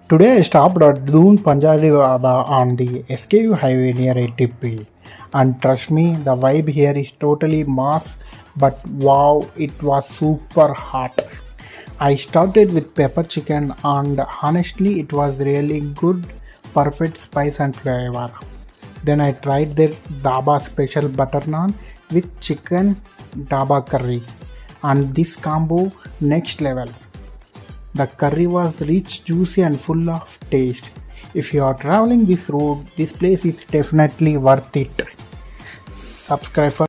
Today I stopped at Doon, Punjabi on the SKU highway near ATP. And trust me, the vibe here is totally mass, but wow, it was super hot. I started with pepper chicken, and honestly, it was really good, perfect spice and flavor. Then I tried their Dhaba special butter naan with chicken Dhaba curry, and this combo next level. The curry was rich, juicy, and full of taste. If you are traveling this road, this place is definitely worth it. Subscribe for